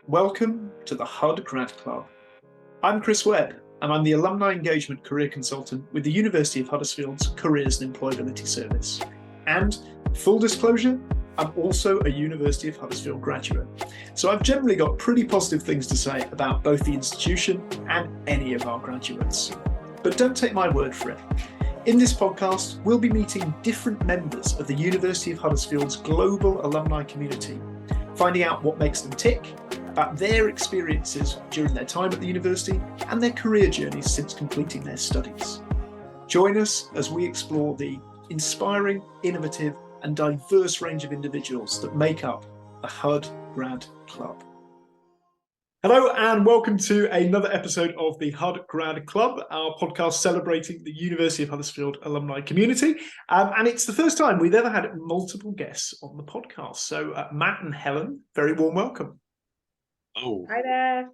Welcome to the Hud Grad Club. I'm Chris Webb, and I'm the Alumni Engagement Career Consultant with the University of Huddersfield's Careers Employability Service. And, full disclosure, I'm also a University of Huddersfield graduate. So I've generally got pretty positive things to say about both the institution and any of our graduates. But don't take my word for it. In this podcast, we'll be meeting different members of the University of Huddersfield's global alumni community, finding out what makes them tick, about their experiences during their time at the university and their career journeys since completing their studies. Join us as we explore the inspiring, innovative and diverse range of individuals that make up the Hud Grad Club. Hello and welcome to another episode of the Hud Grad Club, our podcast celebrating the University of Huddersfield alumni community. And it's the first time we've ever had multiple guests on the podcast. So Matt and Helen, very warm welcome. Oh, Hi there.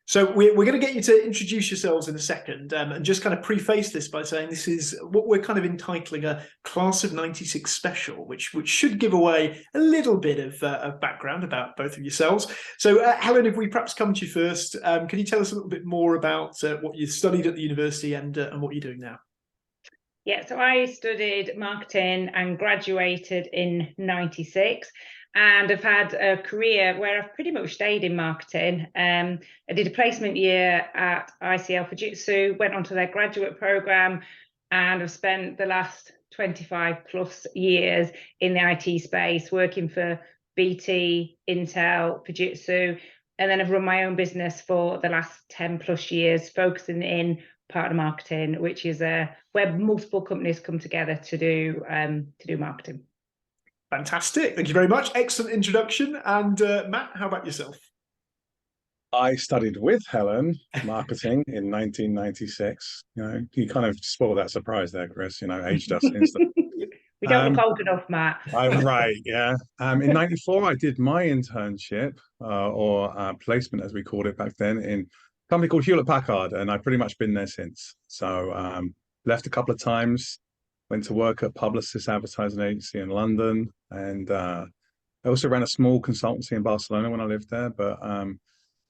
So we're going to get you to introduce yourselves in a second and just kind of preface this by saying this is what we're kind of entitling a Class of 96 special, which should give away a little bit of background about both of yourselves. So Helen, if we perhaps come to you first, can you tell us a little bit more about what you studied at the university and what you're doing now? Yeah, so I studied marketing and graduated in 96. And I've had a career where I've pretty much stayed in marketing. I did a placement year at ICL Fujitsu, went on to their graduate program, and I've spent the last 25 plus years in the IT space, working for BT, Intel, Fujitsu, and then I've run my own business for the last 10 plus years, focusing in partner marketing, which is where multiple companies come together to do marketing. Fantastic. Thank you very much. Excellent introduction. And Matt, how about yourself? I studied with Helen marketing in 1996. You kind of spoiled that surprise there, Chris. Aged us instantly. We don't look old enough, Matt. I'm right, yeah. In 94, I did my internship or placement, as we called it back then, in a company called Hewlett Packard, and I've pretty much been there since. So left a couple of times. Went to work at Publicis Advertising Agency in London, and I also ran a small consultancy in Barcelona when I lived there. But on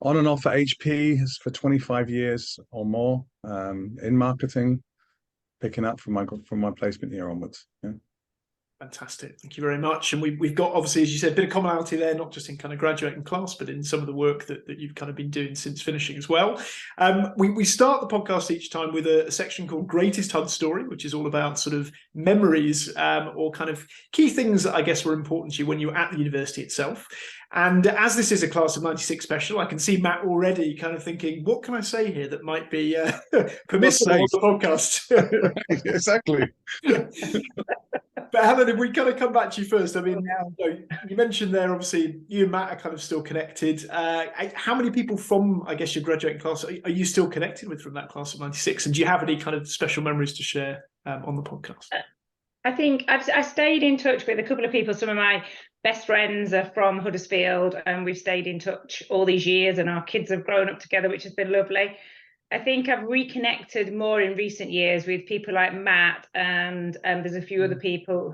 and off at HP for 25 years or more in marketing, picking up from my placement year onwards. Yeah. Fantastic. Thank you very much. And we've got, obviously, as you said, a bit of commonality there, not just in kind of graduating class, but in some of the work that you've kind of been doing since finishing as well. We start the podcast each time with a section called Greatest Hud Story, which is all about sort of memories or kind of key things that I guess were important to you when you were at the university itself. And as this is a Class of 96 special, I can see Matt already kind of thinking, what can I say here that might be permissible on the podcast? Exactly. But Helen, if we kind of come back to you first, I mean, you mentioned there, obviously, you and Matt are kind of still connected. How many people from, I guess, your graduating class are you still connected with from that Class of 96? And do you have any kind of special memories to share on the podcast? I think I stayed in touch with a couple of people. Some of my best friends are from Huddersfield, and we've stayed in touch all these years, and our kids have grown up together, which has been lovely. I think I've reconnected more in recent years with people like Matt, and there's a few other people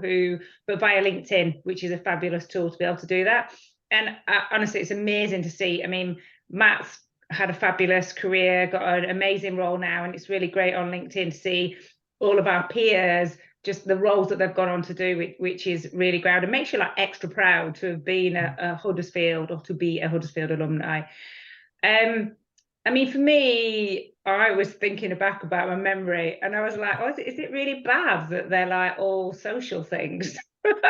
but via LinkedIn, which is a fabulous tool to be able to do that. And honestly, it's amazing to see. I mean, Matt's had a fabulous career, got an amazing role now, and it's really great on LinkedIn to see all of our peers, just the roles that they've gone on to do, which is really great and makes you like extra proud to have been a Huddersfield or to be a Huddersfield alumni. I mean, for me, I was thinking back about my memory and I was like, oh, is it really bad that they're like all social things? But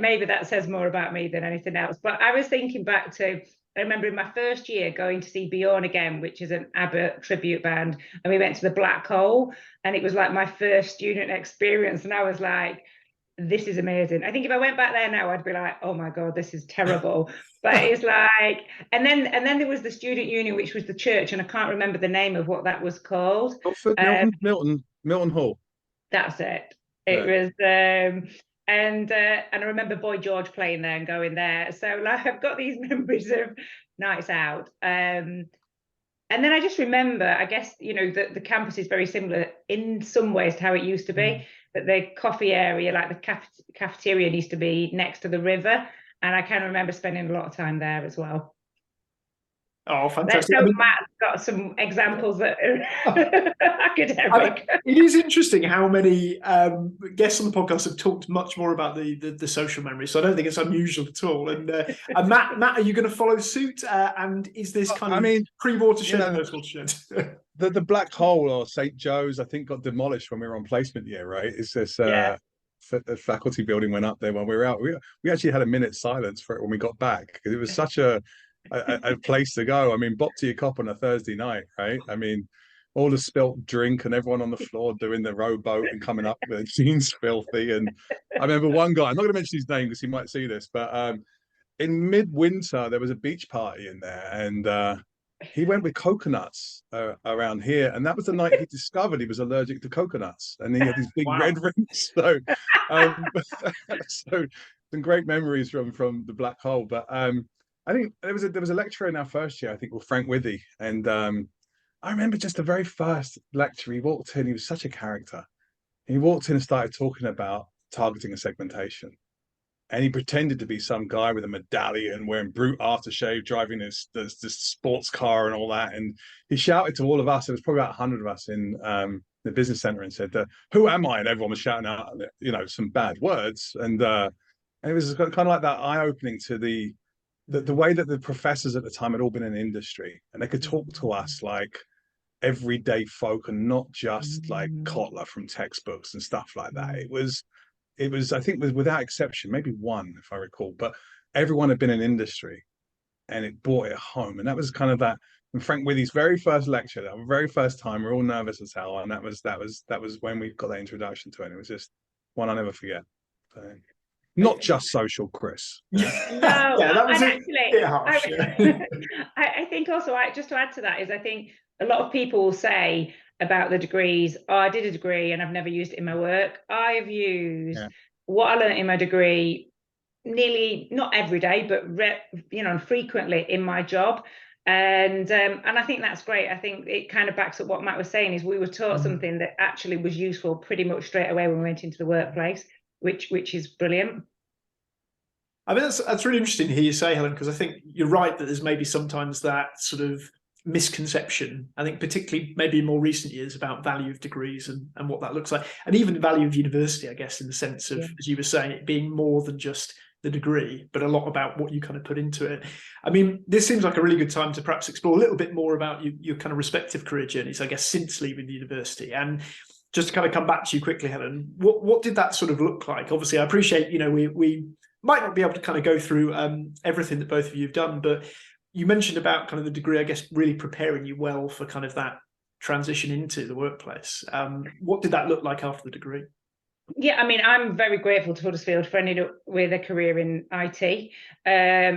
maybe that says more about me than anything else. But I was thinking back to, I remember in my first year going to see Bjorn Again, which is an ABBA tribute band. And we went to the Black Hole and it was like my first student experience. And I was like, this is amazing. I think if I went back there now, I'd be like, oh my God, this is terrible. But it's like, and then there was the student union, which was the church, and I can't remember the name of what that was called. Milton Hall. That's it. It was, and I remember Boy George playing there and going there. So like, I've got these memories of nights out. And then I just remember, I guess, the campus is very similar in some ways to how it used to be. That the coffee area, like the cafeteria, used to be next to the river, And I can remember spending a lot of time there as well. Oh, Let's fantastic. hope Matt's got some examples that are academic. It is interesting how many guests on the podcast have talked much more about the social memory, so I don't think it's unusual at all. And Matt, are you going to follow suit? And is this kind of pre-watershed and post-watershed? The Black Hole or St. Joe's, I think, got demolished when we were on placement year, right? It's this the faculty building went up there when we were out. We actually had a minute's silence for it when we got back, because it was such a place to go. I mean, bop to your cop on a Thursday night, right? I mean, all the spilt drink and everyone on the floor doing the rowboat and coming up with jeans filthy. And I remember one guy, I'm not going to mention his name because he might see this, but in midwinter there was a beach party in there, and he went with coconuts around here, and that was the night he discovered he was allergic to coconuts, and he had these big red rings. So, so some great memories from the Black Hole. But I think there was a lecturer in our first year, I think, called Frank Withy, and I remember just the very first lecture. He walked in, he was such a character. He walked in and started talking about targeting and segmentation. And he pretended to be some guy with a medallion, wearing brute aftershave, driving this sports car and all that. And he shouted to all of us, there was probably about 100 of us in the business center, and said, "Who am I?" And everyone was shouting out, some bad words. And it was kind of like that eye-opening to the way that the professors at the time had all been in industry, and they could talk to us like everyday folk and not just like Kotler from textbooks and stuff like that. It was, I think, without exception, maybe one, if I recall, but everyone had been in industry and it brought it home. And that was kind of that. And Frank Withy's very first lecture, that very first time, we're all nervous as hell. And that was when we got that introduction to it. And it was just one I'll never forget. So, not just social, Chris. No, that was I think also, just to add to that, is I think a lot of people will say about the degrees, "Oh, I did a degree and I've never used it in my work." I've used what I learned in my degree nearly, not every day, but frequently in my job. And I think that's great. I think it kind of backs up what Matt was saying, is we were taught something that actually was useful pretty much straight away when we went into the workplace, which is brilliant. I mean, that's really interesting to hear you say, Helen, because I think you're right that there's maybe sometimes that sort of misconception, I think particularly maybe in more recent years, about value of degrees and what that looks like, and even the value of university, I guess, in the sense of, as you were saying, it being more than just the degree, but a lot about what you kind of put into it. I mean, this seems like a really good time to perhaps explore a little bit more about your kind of respective career journeys, I guess, since leaving the university. And just to kind of come back to you quickly, Helen, what did that sort of look like? Obviously, I appreciate, we might not be able to kind of go through everything that both of you have done, but you mentioned about kind of the degree, I guess, really preparing you well for kind of that transition into the workplace. What did that look like after the degree? Yeah, I mean, I'm very grateful to Huddersfield for ending up with a career in IT,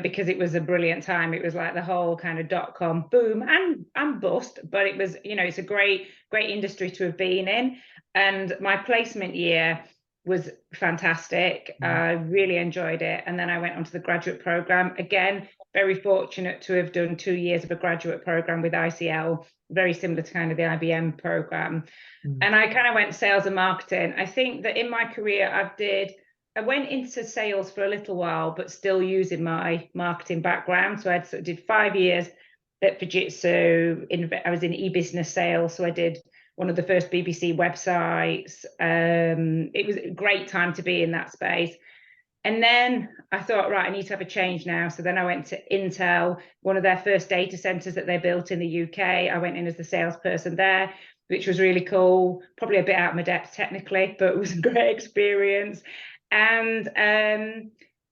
because it was a brilliant time. It was like the whole kind of .com boom and bust, but it was, it's a great industry to have been in. And my placement year was fantastic. I really enjoyed it. And then I went on to the graduate program. Again, very fortunate to have done 2 years of a graduate program with ICL, very similar to kind of the IBM program. And I kind of went sales and marketing. I think that in my career, I went into sales for a little while, but still using my marketing background. So I did 5 years at Fujitsu. I was in e-business sales. So I did one of the first BBC websites. It was a great time to be in that space. And then I thought, right, I need to have a change now. So then I went to Intel, one of their first data centers that they built in the UK. I went in as the salesperson there, which was really cool. Probably a bit out of my depth technically, but it was a great experience. And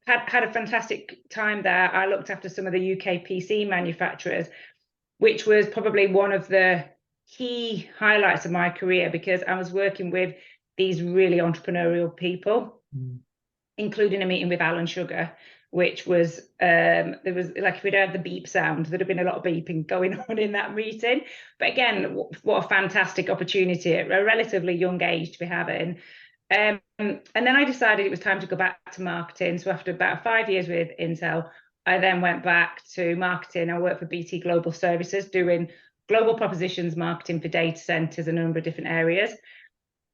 had a fantastic time there. I looked after some of the UK PC manufacturers, which was probably one of the key highlights of my career, because I was working with these really entrepreneurial people, including a meeting with Alan Sugar, which was, there was, like, if we'd heard the beep sound, there'd have been a lot of beeping going on in that meeting. But again, what a fantastic opportunity at a relatively young age to be having. And then I decided it was time to go back to marketing. So after about 5 years with Intel, I then went back to marketing. I worked for BT Global Services, doing global propositions marketing for data centers and a number of different areas.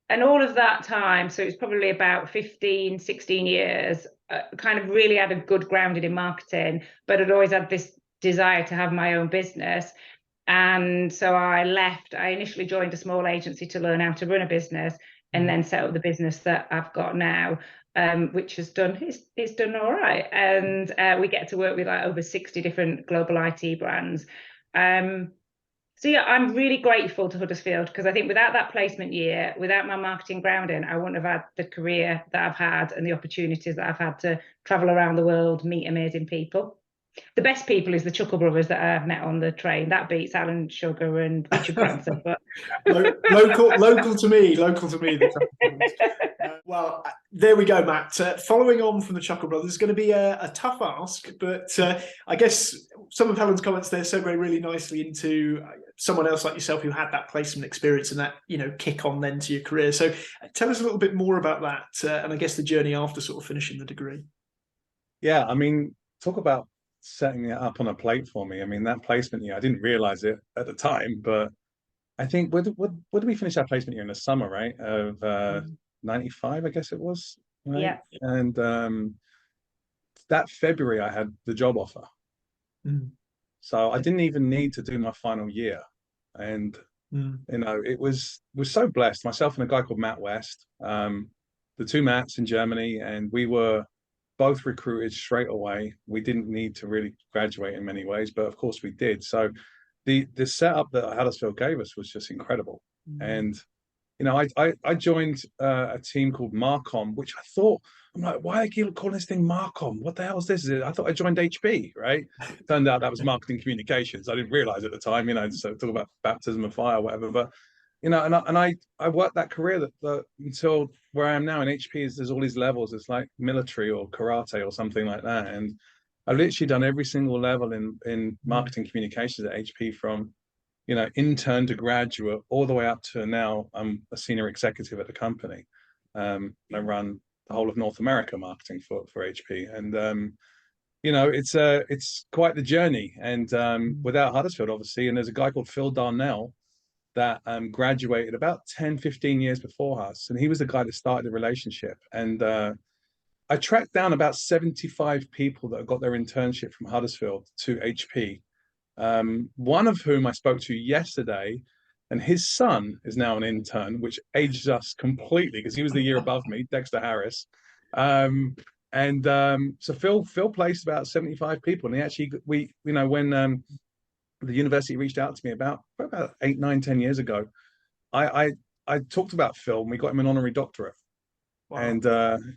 And all of that time, so it's probably about 15, 16 years, kind of really had a good grounding in marketing, but I'd always had this desire to have my own business. And so I left. I initially joined a small agency to learn how to run a business, and then set up the business that I've got now, which has done, it's done all right. And we get to work with like over 60 different global IT brands. So yeah, I'm really grateful to Huddersfield, because I think without that placement year, without my marketing grounding, I wouldn't have had the career that I've had and the opportunities that I've had to travel around the world, meet amazing people. The best people is the Chuckle Brothers that I've met on the train. That beats Alan Sugar and Richard Branson. But local to me. Well, there we go, Matt. Following on from the Chuckle Brothers is going to be a tough ask, but I guess some of Helen's comments there segue really nicely into someone else like yourself who had that placement experience and that, you know, kick on then to your career. So tell us a little bit more about that, and I guess the journey after sort of finishing the degree. Yeah, I mean, talk about setting it up on a plate for me. I mean, that placement year, I didn't realize it at the time, but I think what did we finish our placement year in the summer, right? Of 95, I guess it was. Right? yeah. And that February I had the job offer. So I didn't even need to do my final year. And you know, we're so blessed, myself and a guy called Matt West, the two Matts in Germany, and we were both recruited straight away. We didn't need to really graduate in many ways, but of course we did. So the setup that Huddersfield gave us was just incredible. And you know, I joined a team called Marcom, which I thought, I'm like, why are they calling this thing Marcom? What the hell is this? I thought I joined HP, right? Turned out that was marketing communications. I didn't realize at the time, you know, so talk about baptism of fire or whatever. But you know, and I worked that career that until where I am now in HP. There's all these levels. It's like military or karate or something like that. And I've literally done every single level in marketing communications at HP, from, you know, intern to graduate, all the way up to now I'm a senior executive at the company. I run the whole of North America marketing for HP. And you know, it's quite the journey. And without Huddersfield, obviously, and there's a guy called Phil Darnell that graduated about 10, 15 years before us. And he was the guy that started the relationship. And I tracked down about 75 people that got their internship from Huddersfield to HP. One of whom I spoke to yesterday, and his son is now an intern, which ages us completely because he was the year above me, Dexter Harris. So Phil placed about 75 people. And he actually, you know, when the university reached out to me about 8, 9, 10 years ago, I talked about Phil, and we got him an honorary doctorate. Wow. And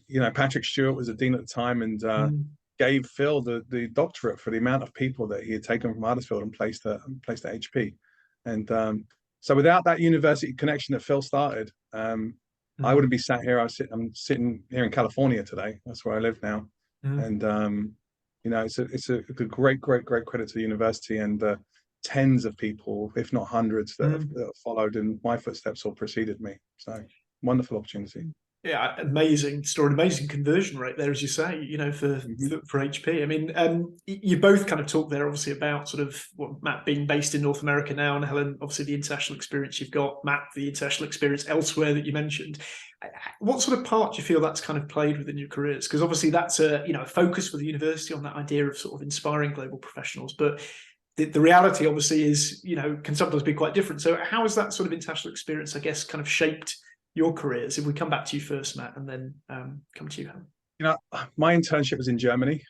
you know, Patrick Stewart was the dean at the time, and gave Phil the doctorate for the amount of people that he had taken from Huddersfield and placed at HP. And so without that university connection that Phil started, I wouldn't be sat here. I'm sitting here in California today. That's where I live now. And you know, it's a great credit to the university and the tens of people, if not hundreds, that have followed in my footsteps or preceded me. So wonderful opportunity. Yeah, amazing story, amazing conversion rate there, as you say, you know, for HP. I mean, you both kind of talked there, obviously, about sort of Matt being based in North America now, and Helen, obviously, the international experience you've got, Matt, the international experience elsewhere that you mentioned. What sort of part do you feel that's kind of played within your careers? Because obviously that's a, you know, a focus for the university on that idea of sort of inspiring global professionals, but the reality obviously is, you know, can sometimes be quite different. So how has that sort of international experience, I guess, kind of shaped your careers? If we come back to you first, Matt, and then come to you, Helen. You know, my internship was in Germany.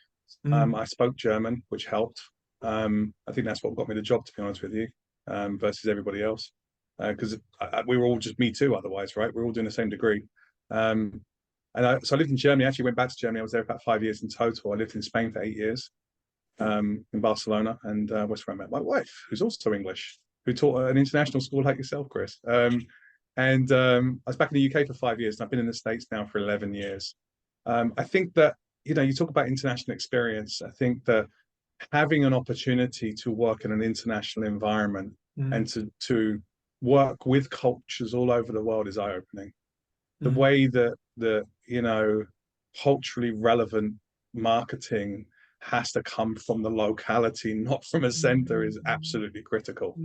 I spoke German, which helped. I think that's what got me the job, to be honest with you, versus everybody else. Because we were all just me too, otherwise, right? We're all doing the same degree. So I lived in Germany. I actually went back to Germany. I was there about 5 years in total. I lived in Spain for 8 years, in Barcelona, and that's where I met my wife, who's also English, who taught at an international school like yourself, Chris. I was back in the UK for 5 years, and I've been in the States now for 11 years. I think that, you know, you talk about international experience. I think that having an opportunity to work in an international environment and to work with cultures all over the world is eye-opening. The way that you know, culturally relevant marketing has to come from the locality, not from a center, is absolutely critical.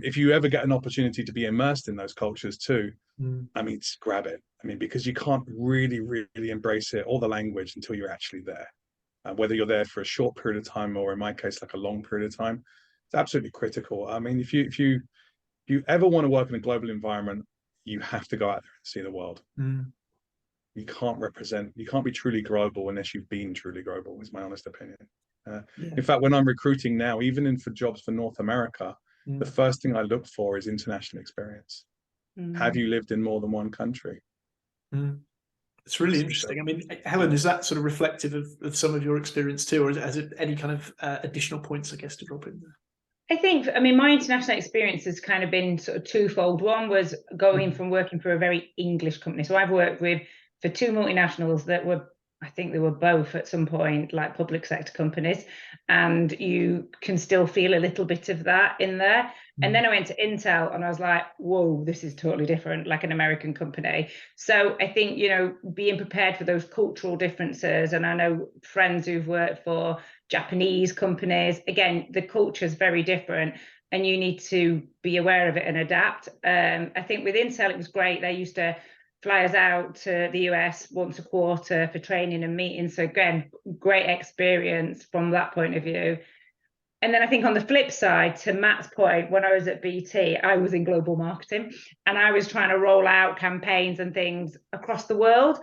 If you ever get an opportunity to be immersed in those cultures too, I mean, just grab it. I mean, because you can't really embrace it or the language until you're actually there. Whether you're there for a short period of time, or in my case, like a long period of time, it's absolutely critical. I mean, if you ever want to work in a global environment, you have to go out there and see the world. You can't be truly global unless you've been truly global, is my honest opinion. In fact, when I'm recruiting now, even for jobs for North America, the first thing I look for is international experience. Have you lived in more than one country? It's really interesting. I mean, Helen, is that sort of reflective of some of your experience too, or has it any kind of additional points, I guess, to drop in there? I mean, my international experience has kind of been sort of twofold. One was going from working for a very English company. So I've worked for two multinationals that were, I think they were both at some point like public sector companies, and you can still feel a little bit of that in there. And then I went to Intel and I was like, whoa, this is totally different, like an American company. So I think, you know, being prepared for those cultural differences, and I know friends who've worked for Japanese companies, again, the culture is very different and you need to be aware of it and adapt. I think with Intel, it was great. They used to fly us out to the US once a quarter for training and meetings. So again, great experience from that point of view. And then I think on the flip side, to Matt's point, when I was at BT, I was in global marketing and I was trying to roll out campaigns and things across the world,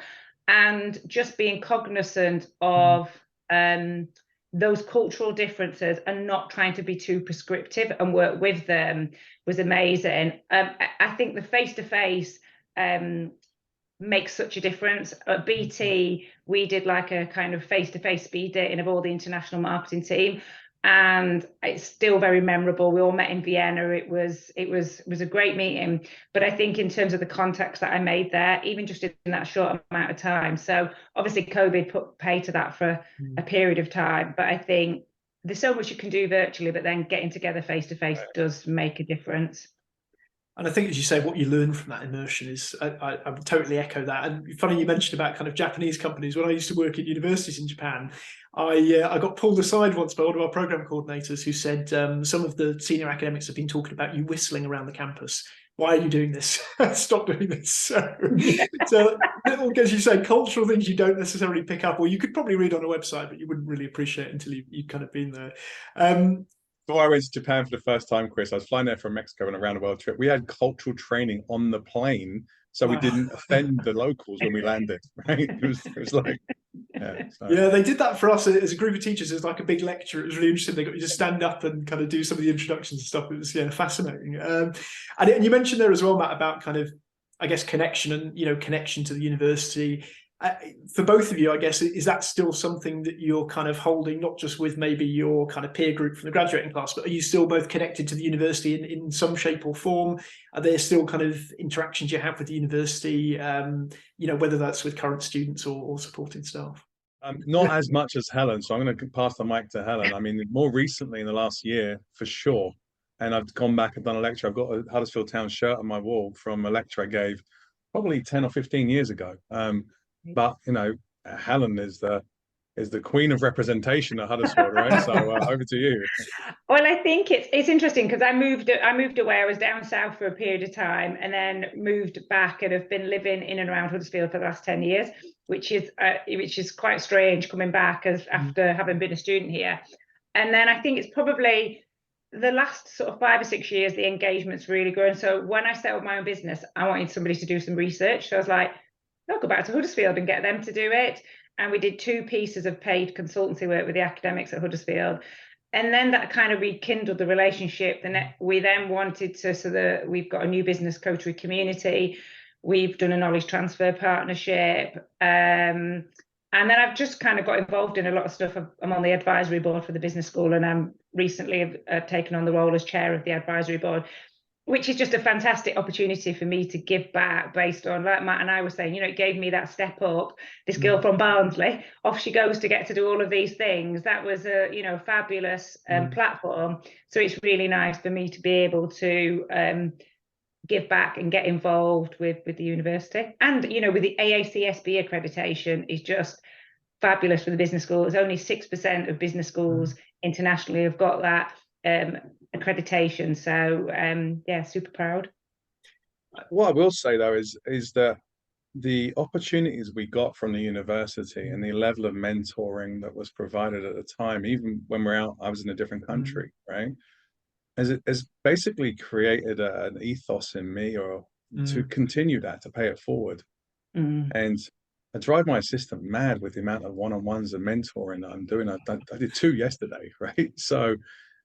and just being cognizant of those cultural differences and not trying to be too prescriptive and work with them was amazing. I think the face-to-face makes such a difference. At BT, we did like a kind of face-to-face speed dating of all the international marketing team, and it's still very memorable. We all met in Vienna. It was a great meeting. But I think in terms of the contacts that I made there, even just in that short amount of time. So obviously COVID put pay to that for a period of time. But I think there's so much you can do virtually, but then getting together face to face does make a difference. And I think, as you say, what you learn from that immersion is, I would totally echo that. And funny you mentioned about kind of Japanese companies. When I used to work at universities in Japan, I got pulled aside once by one of our program coordinators who said, some of the senior academics have been talking about you whistling around the campus. Why are you doing this? Stop doing this. So little, as you say, cultural things you don't necessarily pick up, or you could probably read on a website, but you wouldn't really appreciate until you've kind of been there. Before I went to Japan for the first time, Chris, I was flying there from Mexico on a round the world trip. We had cultural training on the plane, so we didn't offend the locals when we landed. Right? It was like, yeah, they did that for us as a group of teachers. It was like a big lecture. It was really interesting. They got you to stand up and kind of do some of the introductions and stuff. It was fascinating. And you mentioned there as well, Matt, about kind of, I guess, connection and connection to the university. For both of you, I guess, is that still something that you're kind of holding, not just with maybe your kind of peer group from the graduating class, but are you still both connected to the university in some shape or form? Are there still kind of interactions you have with the university, whether that's with current students or supporting staff? Not as much as Helen, so I'm going to pass the mic to Helen. I mean, more recently in the last year, for sure, and I've gone back and done a lecture. I've got a Huddersfield Town shirt on my wall from a lecture I gave probably 10 or 15 years ago. But Helen is the queen of representation at Huddersfield, right? So over to you. Well, I think it's interesting because I moved away. I was down south for a period of time and then moved back and have been living in and around Huddersfield for the last 10 years, which is quite strange coming back after having been a student here. And then I think it's probably the last sort of 5 or 6 years the engagement's really grown. So when I set up my own business, I wanted somebody to do some research. So I was like, I'll go back to Huddersfield and get them to do it. And we did 2 pieces of paid consultancy work with the academics at Huddersfield. And then that kind of rekindled the relationship. And we then wanted to, so that we've got a new business, Coterie Community. We've done a knowledge transfer partnership. And then I've just kind of got involved in a lot of stuff. I'm on the advisory board for the business school, and I'm recently taken on the role as chair of the advisory board, which is just a fantastic opportunity for me to give back based on, like Matt and I were saying, it gave me that step up. This girl from Barnsley, off she goes to get to do all of these things. That was a, fabulous platform. So it's really nice for me to be able to give back and get involved with the university. And, with the AACSB accreditation is just fabulous for the business school. It's only 6% of business schools internationally have got that accreditation. So yeah, super proud. What I will say though is that the opportunities we got from the university and the level of mentoring that was provided at the time, even when we're out, I was in a different country, right? Has basically created an ethos in me, or to continue that, to pay it forward. And I drive my assistant mad with the amount of one-on-ones and mentoring that I'm doing. I did 2 yesterday, right? So,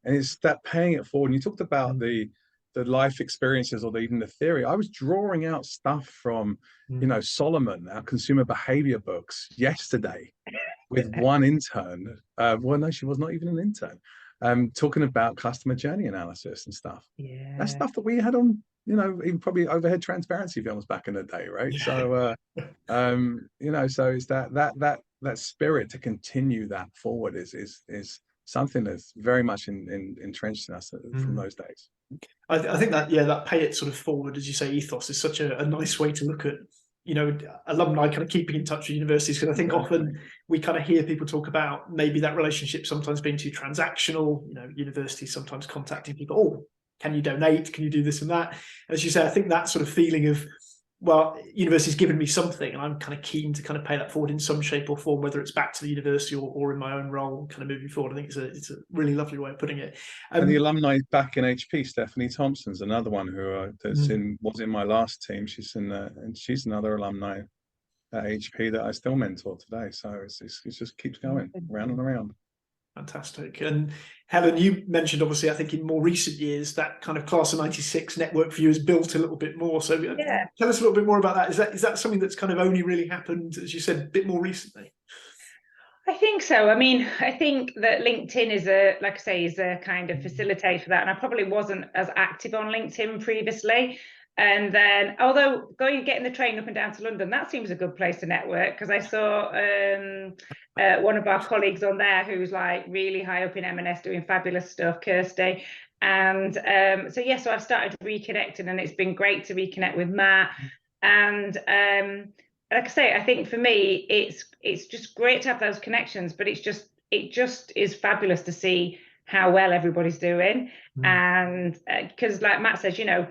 and it's that paying it forward. And you talked about the life experiences, or even the theory. I was drawing out stuff from, you know, Solomon, our consumer behavior books, yesterday with one intern. Well, no, she was not even an intern. Talking about customer journey analysis and stuff. Yeah, That's stuff that we had on, you know, even probably overhead transparency films back in the day, right? So, you know, so it's that spirit to continue that forward is something that's very much entrenched in us from those days. I think that, yeah, that pay it sort of forward, as you say, ethos is such a nice way to look at, you know, alumni kind of keeping in touch with universities, because I think often we kind of hear people talk about maybe that relationship sometimes being too transactional, you know, universities sometimes contacting people, oh, can you donate? Can you do this and that? As you say, I think that sort of feeling of, well, university's given me something and I'm kind of keen to kind of pay that forward in some shape or form, whether it's back to the university or in my own role kind of moving forward. I think it's a really lovely way of putting it. And the alumni back in HP, Stephanie Thompson's another one who was in my last team. She's and she's another alumni at HP that I still mentor today. So it just keeps going round and around. Fantastic. And Helen, you mentioned, obviously, I think in more recent years, that kind of class of 96 network for you has built a little bit more. So tell us a little bit more about that. Is that something that's kind of only really happened, as you said, a bit more recently? I think so. I mean, I think that LinkedIn is a kind of facilitator for that. And I probably wasn't as active on LinkedIn previously. And then, although getting the train up and down to London, that seems a good place to network, because I saw one of our colleagues on there who's like really high up in M&S doing fabulous stuff, Kirsty. And so I've started reconnecting, and it's been great to reconnect with Matt. And like I say, I think for me, it's just great to have those connections, but it just is fabulous to see how well everybody's doing. And because like Matt says, you know,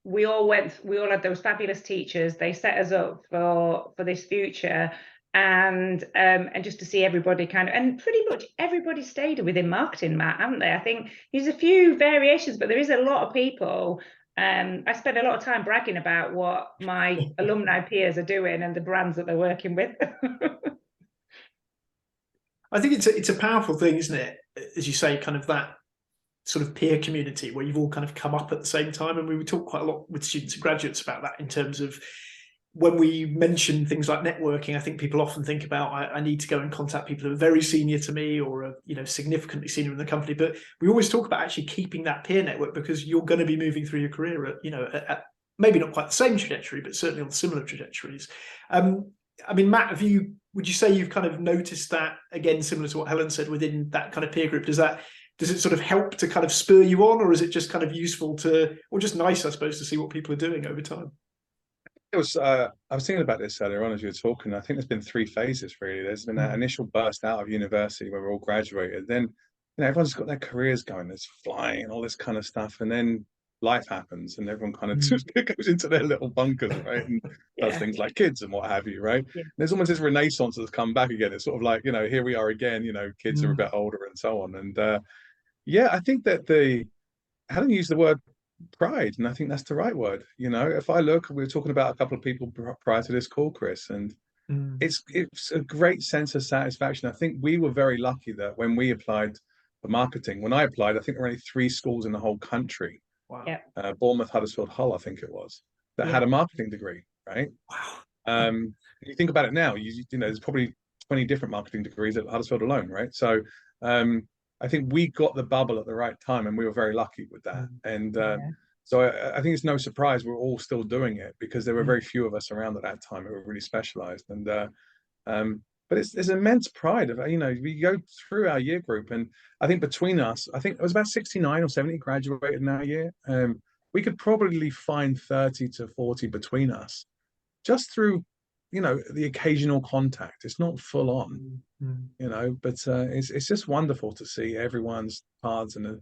we all had those fabulous teachers. They set us up for this future, and just to see everybody and pretty much everybody stayed within marketing, Matt, haven't they? I think there's a few variations, but there is a lot of people. I spend a lot of time bragging about what my alumni peers are doing and the brands that they're working with. I think it's a powerful thing, isn't it? As you say, kind of that sort of peer community where you've all kind of come up at the same time. And we talk quite a lot with students and graduates about that, in terms of when we mention things like networking. I think people often think about, I need to go and contact people who are very senior to me, or are, you know, significantly senior in the company. But we always talk about actually keeping that peer network, because you're going to be moving through your career at, you know, at maybe not quite the same trajectory, but certainly on similar trajectories. I mean, Matt, would you say you've kind of noticed that, again, similar to what Helen said, within that kind of peer group? Does it sort of help to kind of spur you on, or is it just kind of useful or just nice, I suppose, to see what people are doing over time? It was. I was thinking about this earlier on as you were talking. I think there's been 3 phases really. There's been that initial burst out of university where we're all graduated. Then, you know, everyone's got their careers going. There's flying and all this kind of stuff, and then life happens, and everyone kind of just goes into their little bunkers, right, and does things like kids and what have you, right? There's almost this renaissance that's come back again. It's sort of like, you know, here we are again. You know, kids are a bit older and so on, and I think that Helen used the word pride, and I think that's the right word. You know, if I look, we were talking about a couple of people prior to this call, Chris, and it's a great sense of satisfaction. I think we were very lucky that when we applied for marketing, when I applied, I think there were only 3 schools in the whole country. Wow. Bournemouth, Huddersfield, Hull, I think it was, that had a marketing degree, right? Wow. You think about it now, you know, there's probably 20 different marketing degrees at Huddersfield alone, right? So I think we got the bubble at the right time, and we were very lucky with that. And so I think it's no surprise we're all still doing it, because there were very few of us around at that time who were really specialized. And but there's immense pride of, you know, we go through our year group, and I think between us, I think it was about 69 or 70 graduated in our year. We could probably find 30 to 40 between us, just through the occasional contact. It's not full on, but it's just wonderful to see everyone's paths and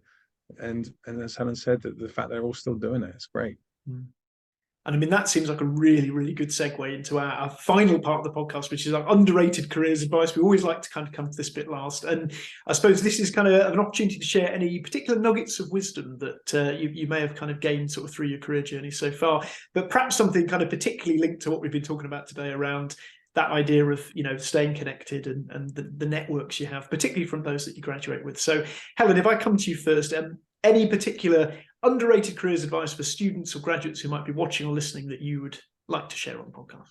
as Helen said, that the fact they're all still doing it, it's great. And I mean, that seems like a really, really good segue into our final part of the podcast, which is our underrated careers advice. We always like to kind of come to this bit last. And I suppose this is kind of an opportunity to share any particular nuggets of wisdom that you may have kind of gained sort of through your career journey so far, but perhaps something kind of particularly linked to what we've been talking about today around that idea of, staying connected and the networks you have, particularly from those that you graduate with. So, Helen, if I come to you first, any particular underrated careers advice for students or graduates who might be watching or listening that you would like to share on the podcast?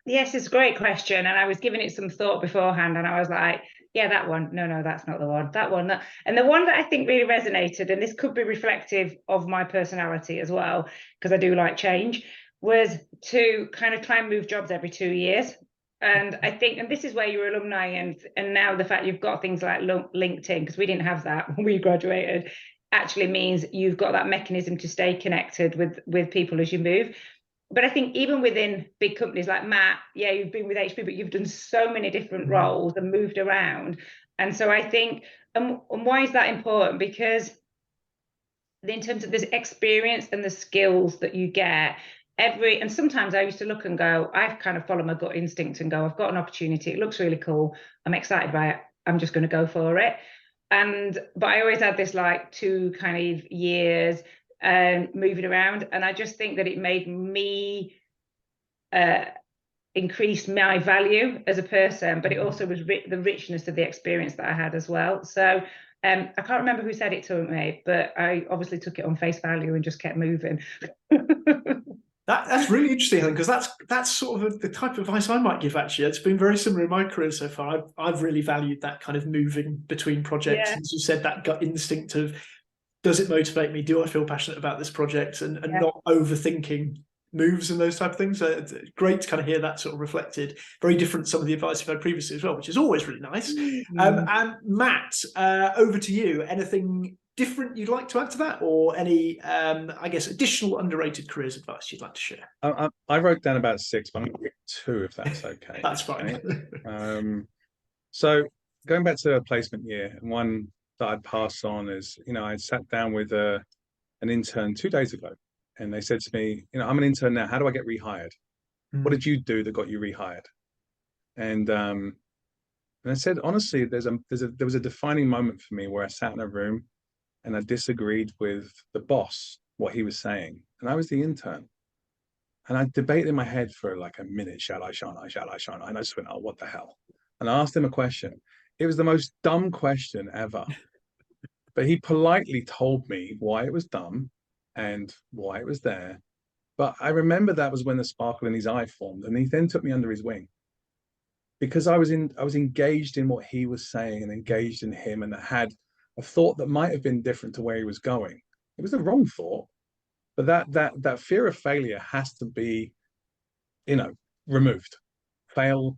Yes, it's a great question. And I was giving it some thought beforehand and I was like, yeah, that one. No, that's not the one. That one. And the one that I think really resonated, and this could be reflective of my personality as well, because I do like change, was to kind of try and move jobs every 2 years. And I think, and this is where you're alumni and now the fact you've got things like LinkedIn, because we didn't have that when we graduated, actually means you've got that mechanism to stay connected with people as you move. But I think even within big companies like Matt, yeah, you've been with HP, but you've done so many different roles and moved around. And so I think, and why is that important? Because in terms of this experience and the skills that you get, and sometimes I used to look and go, I've kind of followed my gut instinct and go, I've got an opportunity, it looks really cool, I'm excited by it, I'm just going to go for it. But I always had this like 2 kind of years moving around, and I just think that it made me increase my value as a person, but it also was the richness of the experience that I had as well. So I can't remember who said it to me, but I obviously took it on face value and just kept moving. That's really interesting, Helen, because that's sort of the type of advice I might give, actually. It's been very similar in my career so far. I've really valued that kind of moving between projects. Yeah. As you said, that gut instinct of, does it motivate me? Do I feel passionate about this project? And not overthinking moves and those type of things. So it's great to kind of hear that sort of reflected. Very different to some of the advice you've had previously as well, which is always really nice. And Matt, over to you. Anything different you'd like to add to that, or any, I guess, additional underrated careers advice you'd like to share? I wrote down about 6, but I'm going to get 2 if that's okay. That's fine. Okay? So going back to a placement year, and one that I'd pass on is, I sat down with an intern 2 days ago, and they said to me, I'm an intern now. How do I get rehired? What did you do that got you rehired? And I said, honestly, there was a defining moment for me where I sat in a room and I disagreed with the boss, what he was saying. And I was the intern. And I debated in my head for like a minute, shall I, shan't I, shall I, shan't I? And I just went, oh, what the hell? And I asked him a question. It was the most dumb question ever. But he politely told me why it was dumb and why it was there. But I remember that was when the sparkle in his eye formed. And he then took me under his wing. Because I was engaged in what he was saying and engaged in him, and had a thought that might have been different to where he was going. It was the wrong thought, but that fear of failure has to be, removed. Fail,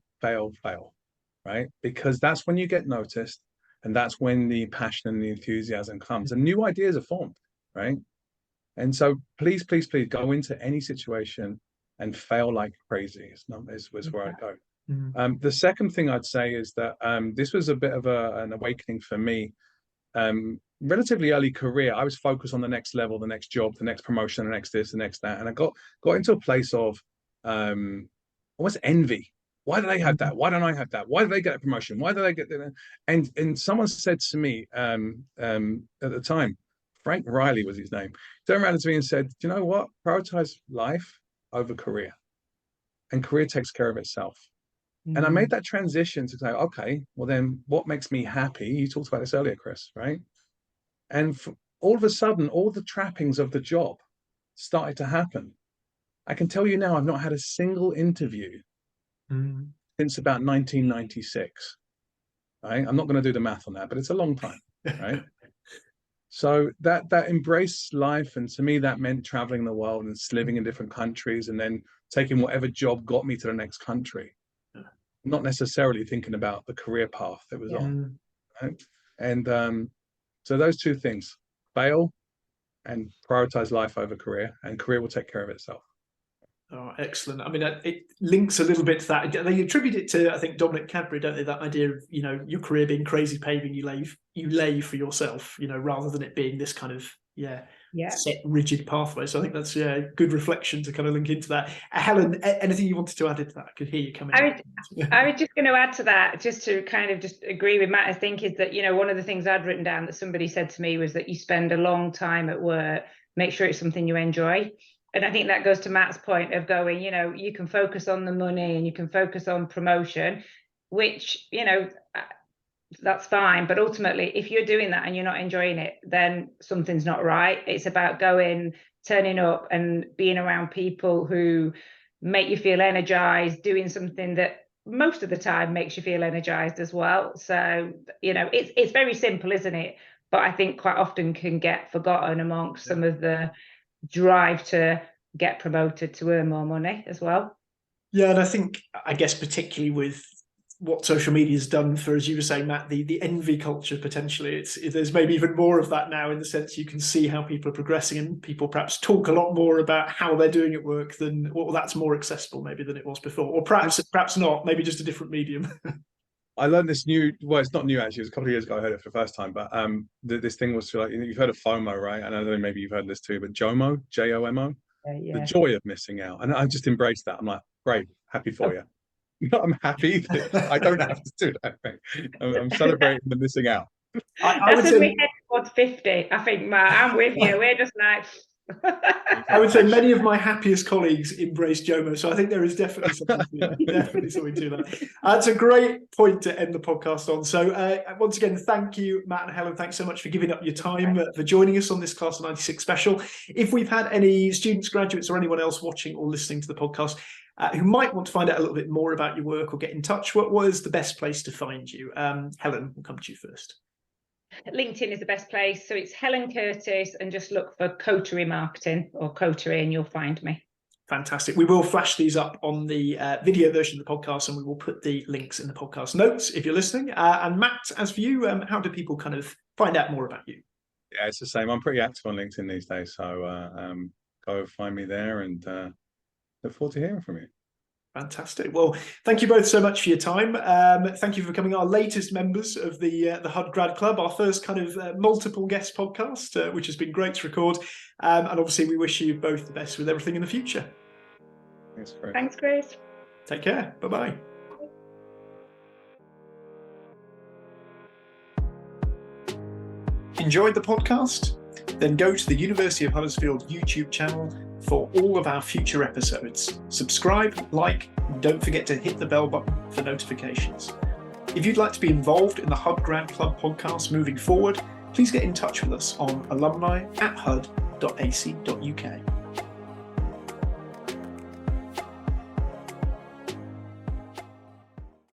right? Because that's when you get noticed, and that's when the passion and the enthusiasm comes, and new ideas are formed, right? And so please go into any situation and fail like crazy. Is where I go. The second thing I'd say is that this was a bit of an awakening for me. Relatively early career, I was focused on the next level, the next job, the next promotion, the next this, the next that, and I got into a place of almost envy. Why do they have that? Why don't I have that? Why do they get a promotion? Why do they get that? And someone said to me at the time, Frank Riley was his name, turned around to me and said, do you know what? Prioritize life over career, and career takes care of itself. And I made that transition to say, okay, well then what makes me happy? You talked about this earlier, Chris, right? And all of a sudden, all the trappings of the job started to happen. I can tell you now, I've not had a single interview since about 1996, right? I'm not going to do the math on that, but it's a long time, right? So that embrace life, and to me, that meant traveling the world and living in different countries, and then taking whatever job got me to the next country. Not necessarily thinking about the career path that was on, right? And so those 2 things: fail and prioritize life over career, and career will take care of itself. Oh, excellent. I mean, it links a little bit to that. They attribute it to, I think, Dominic Cadbury, don't they? That idea of, your career being crazy paving you lay for yourself, rather than it being this kind of, set rigid pathway. So I think that's a good reflection to kind of link into that. Helen, anything you wanted to add into that? I could hear you coming. I was just going to add to that, just to kind of just agree with Matt, I think, is that, one of the things I'd written down that somebody said to me was that you spend a long time at work, make sure it's something you enjoy. And I think that goes to Matt's point of going, you can focus on the money and you can focus on promotion, which, that's fine. But ultimately, if you're doing that and you're not enjoying it, then something's not right. It's about turning up and being around people who make you feel energized, doing something that most of the time makes you feel energized as well. So, it's very simple, isn't it? But I think quite often can get forgotten amongst some of the drive to get promoted to earn more money as well. Yeah, and I guess particularly with what social media has done for, as you were saying, Matt, the envy culture potentially, there's maybe even more of that now, in the sense you can see how people are progressing, and people perhaps talk a lot more about how they're doing at work than, well, that's more accessible maybe than it was before, or perhaps not, maybe just a different medium. I learned this it's not new actually, it was a couple of years ago I heard it for the first time, but this thing was like, you've heard of FOMO, right? And I don't know, maybe you've heard this too, but JOMO, JOMO, the joy of missing out. And I just embraced that. I'm like, great, happy for you. I'm happy that I don't have to do that thing. I'm celebrating the missing out. I would say we head towards 50, I think, Matt. I'm with you. We're just like... I would say many of my happiest colleagues embrace JOMO, so I think there is definitely something to that. It's a great point to end the podcast on. So once again, thank you, Matt and Helen. Thanks so much for giving up your time, for joining us on this Class of 96 special. If we've had any students, graduates, or anyone else watching or listening to the podcast who might want to find out a little bit more about your work or get in touch, what is the best place to find you? Helen, we'll come to you first. LinkedIn is the best place. So it's Helen Curtis, and just look for Coterie Marketing or Coterie and you'll find me. Fantastic. We will flash these up on the video version of the podcast, and we will put the links in the podcast notes if you're listening. And Matt, as for you, how do people kind of find out more about you? Yeah, it's the same. I'm pretty active on LinkedIn these days. So go find me there, and look forward to hearing from you. Fantastic. Well, thank you both so much for your time. Thank you for becoming our latest members of the Hud Grad Club, our first kind of multiple guest podcast, which has been great to record. And obviously, we wish you both the best with everything in the future. Thanks, Chris. Thanks, Chris. Take care. Bye-bye. Enjoyed the podcast? Then go to the University of Huddersfield YouTube channel for all of our future episodes. Subscribe, like, and don't forget to hit the bell button for notifications. If you'd like to be involved in the Hud Grad Club podcast moving forward, please get in touch with us on alumni@hud.ac.uk.